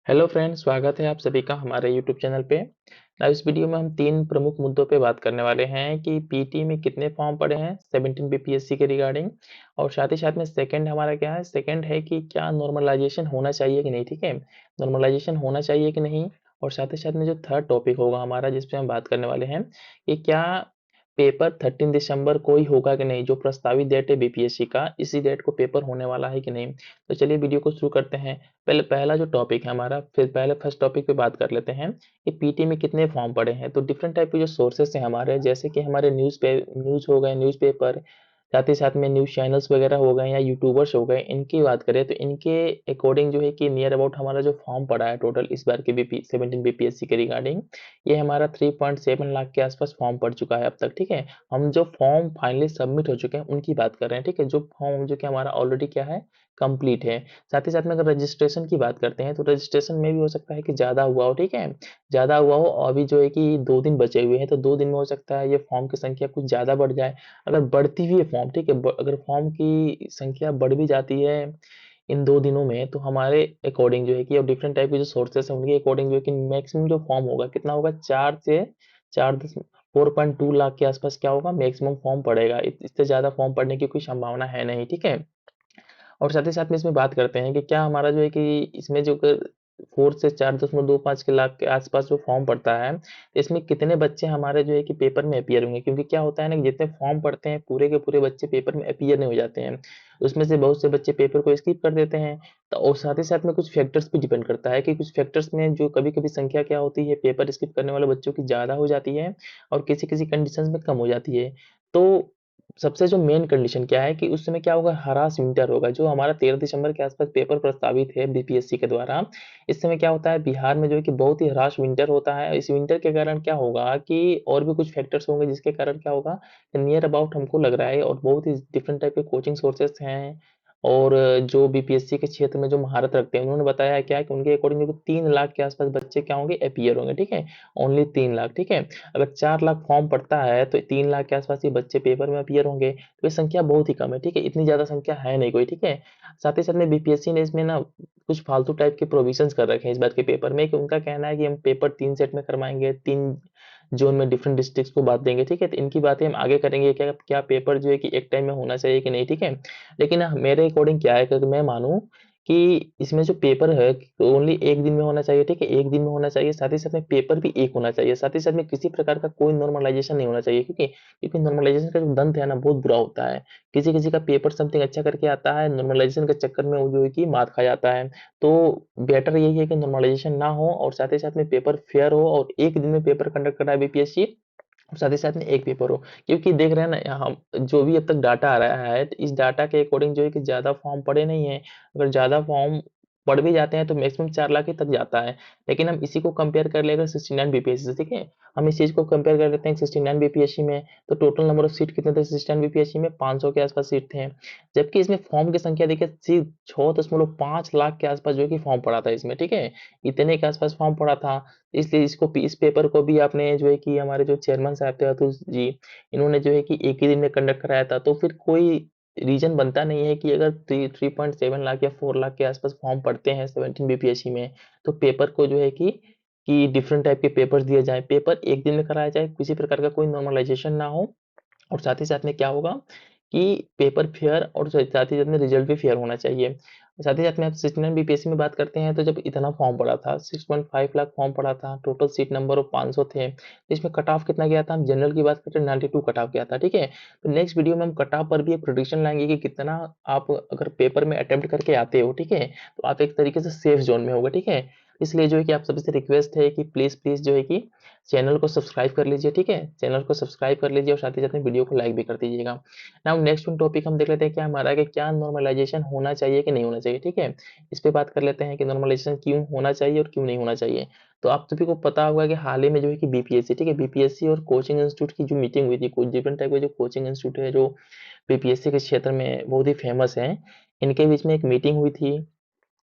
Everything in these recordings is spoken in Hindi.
हेलो फ्रेंड्स, स्वागत है आप सभी का हमारे यूट्यूब चैनल पे। ना इस वीडियो में हम 3 प्रमुख मुद्दों पे बात करने वाले हैं कि पीटी में कितने फॉर्म पड़े हैं 17 बीपीएससी के रिगार्डिंग। और साथ ही साथ में सेकंड हमारा क्या है, सेकंड है कि क्या नॉर्मलाइजेशन होना चाहिए कि नहीं। ठीक है, नॉर्मलाइजेशन होना चाहिए कि नहीं। और साथ ही साथ में जो थर्ड टॉपिक होगा हमारा, जिस पे हम बात करने वाले हैं कि क्या पेपर 13 दिसंबर को ही होगा कि नहीं। जो प्रस्तावित डेट है बीपीएससी का, इसी डेट को पेपर होने वाला है कि नहीं। तो चलिए वीडियो को शुरू करते हैं। पहले पहला जो टॉपिक है हमारा, फिर पहले फर्स्ट टॉपिक पे बात कर लेते हैं कि पीटी में कितने फॉर्म पड़े हैं। तो डिफरेंट टाइप के जो सोर्सेस हैं हमारे, जैसे कि हमारे न्यूज़ हो गए, न्यूज़पेपर, साथ ही साथ में न्यूज़ चैनल्स वगैरह हो गए या यूट्यूबर्स हो गए, इनकी बात करें तो इनके अकॉर्डिंग जो है कि नियर अबाउट हमारा जो फॉर्म पड़ा है टोटल इस बार के बीपी 17 बीपीएससी के रिगार्डिंग, ये हमारा 3.7 लाख के आसपास फॉर्म पड़ चुका है अब तक। ठीक है, हम जो फॉर्म फाइनली सबमिट हो चुके हैं उनकी बात कर रहे हैं। ठीक है, जो फॉर्म जो कि हमारा ऑलरेडी क्या है, कंप्लीट है। साथ ही साथ में अगर रजिस्ट्रेशन की बात करते हैं तो रजिस्ट्रेशन में भी हो सकता है कि ज़्यादा हुआ हो। ठीक है, ज़्यादा हुआ हो और अभी जो है कि 2 दिन बचे हुए हैं, तो 2 दिन में हो सकता है ये फॉर्म की संख्या कुछ ज़्यादा बढ़ जाए। अगर बढ़ती हुई है फॉर्म, ठीक है, अगर फॉर्म की संख्या बढ़ भी जाती है इन 2 दिनों में, तो हमारे अकॉर्डिंग जो है कि, और डिफरेंट टाइप के जो सोर्सेस हैं उनके अकॉर्डिंग जो है कि मैक्सिमम जो फॉर्म होगा कितना होगा, 4 लाख के आसपास क्या होगा, मैक्सिमम फॉर्म पड़ेगा। इससे ज़्यादा फॉर्म पड़ने की कोई संभावना है नहीं। ठीक है, और साथ ही साथ में इसमें बात करते हैं कि क्या हमारा जो है कि इसमें जो 4 से 4.25 के लाख के आसपास जो फॉर्म पड़ता है, तो इसमें कितने बच्चे हमारे जो है कि पेपर में अपीयर होंगे। क्योंकि क्या होता है ना कि जितने फॉर्म पड़ते हैं पूरे के पूरे बच्चे पेपर में अपीयर नहीं हो जाते हैं, उसमें से बहुत से बच्चे पेपर को स्किप कर देते हैं। तो और साथ ही साथ में कुछ फैक्टर्स भी डिपेंड करता है कि कुछ फैक्टर्स में जो कभी कभी संख्या क्या होती है पेपर स्किप करने वाले बच्चों की ज़्यादा हो जाती है और किसी किसी कंडीशन में कम हो जाती है। तो सबसे जो मेन कंडीशन क्या है कि उस समय क्या होगा, हरास विंटर होगा। जो हमारा 13 दिसंबर के आसपास पेपर प्रस्तावित है बीपीएससी के द्वारा, इस समय क्या होता है बिहार में जो है कि बहुत ही हराश विंटर होता है। इस विंटर के कारण क्या होगा कि और भी कुछ फैक्टर्स होंगे जिसके कारण क्या होगा, नियर अबाउट हमको लग रहा है, और बहुत ही डिफरेंट टाइप के कोचिंग सोर्सेस हैं और जो बीपीएससी के क्षेत्र में जो महारत रखते हैं उन्होंने बताया है क्या कि उनके अकॉर्डिंग 3 लाख के आसपास बच्चे क्या होंगे, अपीयर होंगे। ठीक है, ओनली 3 लाख। ठीक है, अगर 4 लाख फॉर्म पड़ता है तो 3 लाख के आसपास ये बच्चे पेपर में अपीयर होंगे, तो ये संख्या बहुत ही कम है। ठीक है, इतनी ज्यादा संख्या है नहीं कोई। ठीक है, साथ ही साथ में बीपीएससी ने इसमें ना कुछ फालतू टाइप के प्रोविजंस कर रखे हैं इस बात के पेपर में कि उनका कहना है कि हम पेपर 3 सेट में करवाएंगे, 3 जोन में डिफरेंट डिस्ट्रिक्ट्स को बांट देंगे। ठीक है, तो इनकी बातें हम आगे करेंगे, क्या क्या पेपर जो है कि एक टाइम में होना चाहिए कि नहीं। ठीक है, लेकिन मेरे अकॉर्डिंग क्या है कि मैं मानूं कि इसमें जो पेपर है ओनली एक दिन में होना चाहिए। ठीक है, एक दिन में होना चाहिए, साथ ही साथ में पेपर भी एक होना चाहिए, साथ ही साथ में किसी प्रकार का कोई नॉर्मलाइजेशन नहीं होना चाहिए। क्योंकि क्योंकि नॉर्मलाइजेशन का जो दंत है ना बहुत बुरा होता है। किसी किसी का पेपर समथिंग अच्छा करके आता है, नॉर्मलाइजेशन के चक्कर में वो जो है कि मात खा जाता है। तो बेटर यही है कि नॉर्मलाइजेशन ना हो और साथ ही साथ में पेपर फेयर हो और एक दिन में पेपर कंडक्ट कराए बीपीएससी, और साथ ही साथ में एक पेपर हो। क्योंकि देख रहे हैं ना हम, जो भी अब तक डाटा आ रहा है तो इस डाटा के अकॉर्डिंग जो है कि ज़्यादा फॉर्म पड़े नहीं है। अगर ज़्यादा फॉर्म पड़ भी जाते हैं तो मैक्सिमम 4 लाख ही तक जाता है। लेकिन हम इसी को कंपेयर कर लेकर 69 बीपीएससी से। ठीक है, हम इस चीज़ को कंपेयर कर लेते हैं 69 बीपीएससी में, तो टोटल नंबर ऑफ सीट कितने थे 69 बीपीएससी में, 500 के आसपास सीट थे। जबकि इसमें फॉर्म की संख्या देखिए सिर्फ 6.5 लाख के आसपास जो है कि फॉर्म पड़ा था इसमें। ठीक है, इतने के आसपास फॉर्म पड़ा था, इसलिए इस पेपर को भी आपने जो है कि हमारे जो चेयरमैन साहब थे अतुल जी, इन्होंने जो है कि एक ही दिन में कंडक्ट कराया था। तो फिर कोई रीजन बनता नहीं है कि अगर 3.7 लाख या 4 लाख के आसपास फॉर्म पड़ते हैं 17 बीपीएससी में, तो पेपर को जो है कि डिफरेंट टाइप के पेपर्स दिए जाए, पेपर एक दिन में कराया जाए, किसी प्रकार का कोई नॉर्मलाइजेशन ना हो। और साथ ही साथ में क्या होगा कि पेपर फेयर और साथ ही साथ में रिजल्ट भी फेयर होना चाहिए। साथ ही साथ में आप 69 बीपीएससी में बात करते हैं तो जब इतना फॉर्म पड़ा था, 6.5 लाख फॉर्म पड़ा था, टोटल सीट नंबर ऑफ 500 थे, तो इसमें कट ऑफ कितना गया था, हम जनरल की बात करते हैं 92 कट ऑफ गया था। ठीक है, तो नेक्स्ट वीडियो में हम कट ऑफ पर भी एक प्रोडिक्शन लाएंगे कि कितना आप अगर पेपर में अटेम्प्ट करके आते हो, ठीक है, तो आप एक तरीके से सेफ जोन में होगा। ठीक है, इसलिए जो है कि आप सभी से रिक्वेस्ट है कि प्लीज़ प्लीज़ जो है कि चैनल को सब्सक्राइब कर लीजिए। ठीक है, चैनल को सब्सक्राइब कर लीजिए और साथ ही साथ में वीडियो को लाइक भी कर दीजिएगा। नाउ नेक्स्ट टॉपिक हम देख लेते हैं क्या हमारा, कि क्या नॉर्मलाइजेशन होना चाहिए कि नहीं होना चाहिए। ठीक है, इस पे बात कर लेते हैं कि नॉर्मलाइजेशन क्यों होना चाहिए और क्यों नहीं होना चाहिए। तो आप सभी को पता होगा कि हाल ही में जो है कि बीपीएससी, ठीक है, बीपीएससी और कोचिंग इंस्टीट्यूट की जो मीटिंग हुई थी, कुछ डिफरेंट टाइप के जो कोचिंग इंस्टीट्यूट है जो बीपीएससी के क्षेत्र में बहुत ही फेमस है, इनके बीच में एक मीटिंग हुई थी।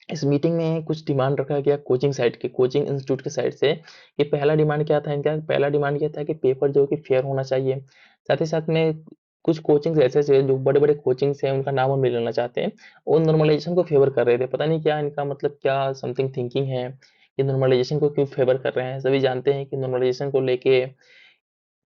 इस मीटिंग में कुछ डिमांड रखा गया कोचिंग इंस्टीट्यूट की साइड से, कि पहला डिमांड क्या था इनका, पहला डिमांड ये था कि पेपर जो है कि फेयर होना चाहिए। साथ ही साथ में कुछ कोचिंग्स ऐसे से जो बड़े-बड़े कोचिंग्स हैं, उनका नाम हम नहीं लेना चाहते हैं, वो नॉर्मलाइज़ेशन को फ़ेवर कर रहे थे। पता नहीं क्या इनका मतलब क्या समथिंग थिंकिंग है, कि नॉर्मलाइज़ेशन को क्यों फ़ेवर कर रहे हैं। सभी जानते हैं कि नॉर्मलाइज़ेशन को लेके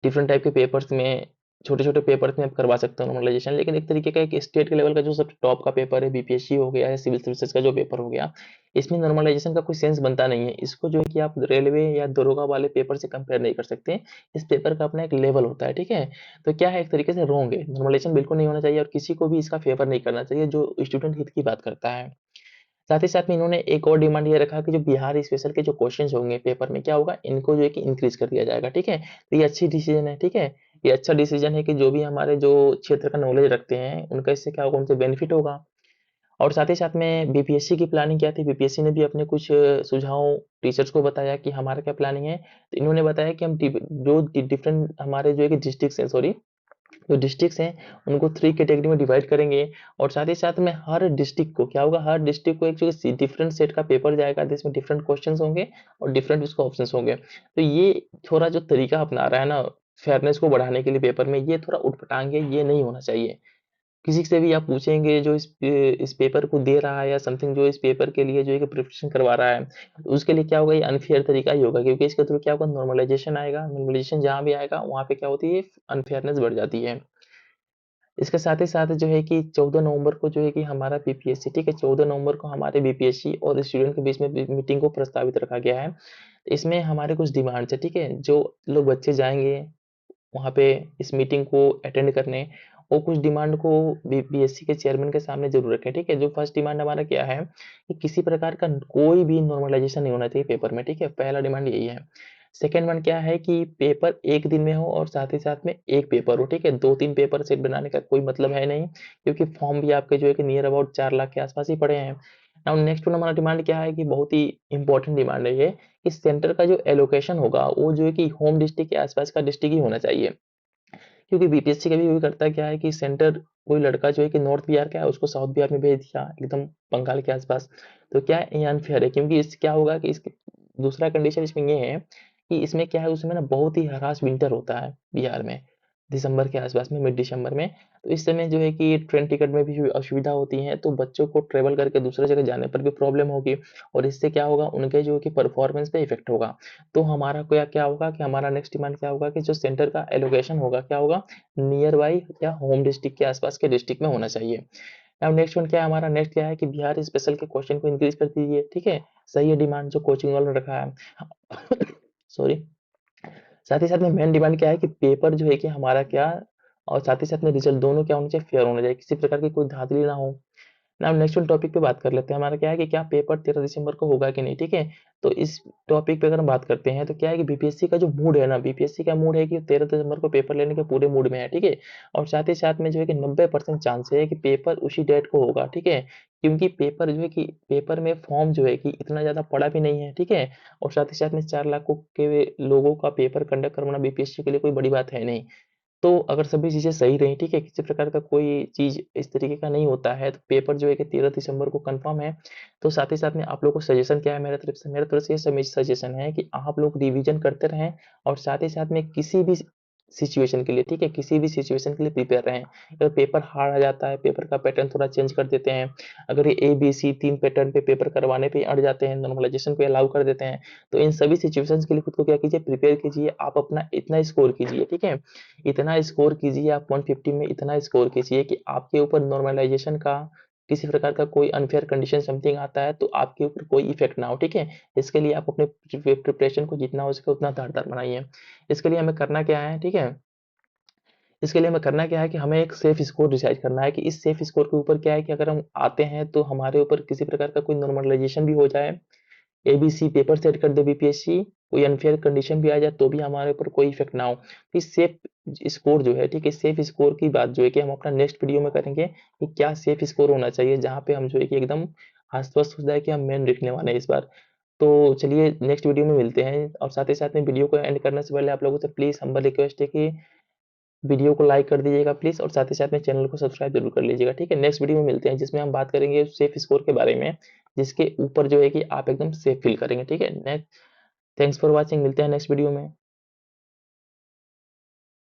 डिफरेंट टाइप के पेपर्स में, छोटे-छोटे पेपर्स में आप करवा सकते हो नॉर्मलाइज़ेशन, लेकिन एक तरीके का एक स्टेट के लेवल का जो सबसे टॉप का पेपर है, बीपीएससी हो गया या सिविल सर्विसेज का जो पेपर हो गया, इसमें नॉर्मलाइज़ेशन का कोई सेंस बनता नहीं है। इसको जो है कि आप रेलवे या दरोगा वाले पेपर से कंपेयर नहीं कर सकते। इस पेपर का अपना एक लेवल होता है, ठीक है? तो क्या है, एक तरीके से रॉन्ग है। नॉर्मलाइज़ेशन बिल्कुल नहीं होना चाहिए और किसी को भी इसका फेवर नहीं करना चाहिए जो स्टूडेंट हित की बात करता है। साथ ही साथ में इन्होंने एक और डिमांड ये रखा कि जो बिहार स्पेशल के जो क्वेश्चंस होंगे पेपर में, क्या होगा, इनको जो है कि इंक्रीज कर दिया जाएगा, ठीक है? तो ये अच्छी डिसीजन है, ठीक है? ये अच्छा डिसीजन है कि जो भी हमारे जो क्षेत्र का नॉलेज रखते हैं, उनका इससे क्या होगा, उनसे बेनिफिट होगा। और साथ ही साथ में बीपीएससी की प्लानिंग क्या थी, बीपीएससी ने भी अपने कुछ सुझाव टीचर्स को बताया कि हमारा क्या प्लानिंग है। तो इन्होंने बताया कि हम जो डिफरेंट हमारे जो है कि डिस्ट्रिक्ट है, सॉरी, जो डिस्ट्रिक्ट्स हैं, उनको 3 कैटेगरी में डिवाइड करेंगे और साथ ही साथ में हर डिस्ट्रिक्ट को क्या होगा, हर डिस्ट्रिक्ट को एक जो डिफरेंट सेट का पेपर जाएगा, जिसमें डिफरेंट क्वेश्चंस होंगे और डिफरेंट उसके ऑप्शंस होंगे। तो ये थोड़ा जो तरीका अपना रहा है ना, फेयरनेस को बढ़ाने के लिए पेपर में, ये थोड़ा उटपटांग है, ये नहीं होना चाहिए। किसी से भी आप पूछेंगे जो इस पेपर को दे रहा है या समथिंग जो इस पेपर के लिए जो है कि प्रिपरेशन करवा रहा है, तो उसके लिए क्या होगा, ये अनफेयर तरीका ही होगा, क्योंकि इसके थ्रू क्या होगा, नॉर्मलाइजेशन आएगा। नॉर्मलाइजेशन जहाँ भी आएगा, वहाँ पे क्या होती है, अनफेयरनेस बढ़ जाती है। इसके साथ ही साथ जो है कि 14 नवंबर को जो है कि हमारा बीपीएससी, ठीक है, 14 नवंबर को हमारे बीपीएससी और स्टूडेंट के बीच में मीटिंग को प्रस्तावित रखा गया है। इसमें हमारे कुछ डिमांड्स है, ठीक है, जो लोग बच्चे जाएंगे वहाँ पे इस मीटिंग को अटेंड करने, और कुछ डिमांड को बीपीएससी के चेयरमैन के सामने जरूर रखें, ठीक है। जो फर्स्ट डिमांड हमारा क्या है कि किसी प्रकार का कोई भी नॉर्मलाइजेशन नहीं होना चाहिए पेपर में, ठीक है, पहला डिमांड यही है। सेकेंड वन क्या है कि पेपर एक दिन में हो और साथ ही साथ में एक पेपर हो, ठीक है, 2-3 पेपर सेट बनाने का कोई मतलब है नहीं, क्योंकि फॉर्म भी आपके जो है कि नियर अबाउट 4 लाख के आसपास ही पड़े हैं। नाउ नेक्स्ट वन हमारा डिमांड क्या है कि बहुत ही इंपॉर्टेंट डिमांड है ये, कि सेंटर का जो एलोकेशन होगा वो जो है कि होम डिस्ट्रिक्ट के आसपास का डिस्ट्रिक्ट ही होना चाहिए। क्योंकि बीपीएससी कभी भी करता क्या है कि सेंटर, कोई लड़का जो है कि नॉर्थ बिहार का है, उसको साउथ बिहार में भेज दिया, एकदम बंगाल के आसपास। तो क्या है, ये अनफेयर है, क्योंकि इससे क्या होगा कि इसके दूसरा कंडीशन इसमें ये है कि इसमें क्या है, उसमें ना बहुत ही हरास विंटर होता है बिहार में, दिसंबर के आसपास में, मिड दिसंबर में। तो इस समय जो है कि ट्रेन टिकट में भी असुविधा होती है, तो बच्चों को ट्रेवल करके दूसरे जगह जाने पर भी प्रॉब्लम होगी, और इससे क्या होगा, उनके जो है कि परफॉर्मेंस पे इफेक्ट होगा। तो हमारा क्या क्या होगा कि हमारा नेक्स्ट डिमांड क्या होगा कि जो सेंटर का एलोकेशन होगा, क्या होगा, नियर बाई या होम डिस्ट्रिक्ट के आसपास के डिस्ट्रिक्ट में होना चाहिए। अब नेक्स्ट वन क्या है, हमारा नेक्स्ट क्या है कि बिहार स्पेशल के क्वेश्चन को इंक्रीज कर दीजिए, ठीक है। सही है डिमांड जो कोचिंग वालों ने रखा है। सॉरी। साथ ही साथ में मेन डिमांड क्या है कि पेपर जो है कि हमारा क्या, और साथ ही साथ में रिजल्ट दोनों क्या होना चाहिए, फेयर होना चाहिए, किसी प्रकार की कोई धांधली ना हो। नाउ नेक्स्ट वाले टॉपिक पे बात कर लेते हैं। हमारा क्या है कि क्या पेपर 13 दिसंबर को होगा कि नहीं, ठीक है। तो इस टॉपिक पे अगर हम बात करते हैं तो क्या है कि बीपीएससी का जो मूड है ना, बीपीएससी का मूड है कि 13 दिसंबर को पेपर लेने के पूरे मूड में है, ठीक है। और साथ ही साथ में जो है कि 90% चांस है कि पेपर उसी डेट को होगा, ठीक है। क्योंकि पेपर जो है कि पेपर में फॉर्म जो है कि इतना ज़्यादा पड़ा भी नहीं है, ठीक है। और साथ ही साथ में 4 लाख के लोगों का पेपर कंडक्ट करवाना बीपीएससी के लिए कोई बड़ी बात है नहीं। तो अगर सभी चीज़ें सही रहीं, ठीक है, किसी प्रकार का कोई चीज़ इस तरीके का नहीं होता है, तो पेपर जो है कि 13 दिसंबर को कंफर्म है। तो साथ ही साथ में आप लोगों को सजेशन क्या है मेरे तरफ से ये सजेशन है कि आप लोग रिवीजन करते रहें, और साथ ही साथ में किसी भी सिचुएशन के लिए, ठीक है, किसी भी सिचुएशन के लिए प्रिपेयर रहें। अगर पेपर हार्ड आ जाता है, पेपर का पैटर्न थोड़ा चेंज कर देते हैं, अगर ये ए बी सी 3 पैटर्न पे पेपर करवाने पे अड़ जाते हैं, नॉर्मलाइजेशन पे अलाउ कर देते हैं, तो इन सभी सिचुएशंस के लिए खुद को क्या कीजिए, प्रिपेयर कीजिए। आप अपना इतना स्कोर कीजिए, ठीक है, इतना स्कोर कीजिए, आप 150 में इतना स्कोर कीजिए कि आपके ऊपर नॉर्मलाइजेशन का किसी प्रकार का कोई अनफेयर कंडीशन समथिंग आता है तो आपके ऊपर कोई इफेक्ट ना हो, ठीक है। इसके लिए आप अपने प्रिपरेशन को जितना हो सके उतना धारदार बनाइए। इसके लिए हमें करना क्या है, ठीक है, इसके लिए हमें करना क्या है कि हमें एक सेफ स्कोर डिसाइड करना है कि इस सेफ स्कोर के ऊपर क्या है कि अगर हम आते हैं तो हमारे ऊपर किसी प्रकार का कोई नॉर्मलाइजेशन भी हो जाए, एबीसी पेपर सेट कर दे बीपीएससी, कोई अनफेयर कंडीशन भी आ जाए तो भी हमारे ऊपर कोई इफेक्ट ना हो। तो इस सेफ स्कोर जो है, ठीक है, सेफ स्कोर की बात जो है कि हम अपना नेक्स्ट वीडियो में करेंगे कि क्या सेफ स्कोर होना चाहिए, जहाँ पे हम जो है कि एकदम आश्वस्त हो जाए कि हम मेन लिखने वाले हैं इस बार। तो चलिए नेक्स्ट वीडियो में मिलते हैं, और साथ ही साथ में वीडियो को एंड करने से पहले आप लोगों से प्लीज हम्बल रिक्वेस्ट है कि वीडियो को लाइक कर दीजिएगा प्लीज, और साथ ही साथ में चैनल को सब्सक्राइब जरूर कर लीजिएगा, ठीक है। नेक्स्ट वीडियो में मिलते हैं जिसमें हम बात करेंगे सेफ स्कोर के बारे में, जिसके ऊपर जो है कि आप एकदम सेफ फील करेंगे, ठीक है। नेक्स्ट, थैंक्स फॉर वॉचिंग, मिलते हैं नेक्स्ट वीडियो में।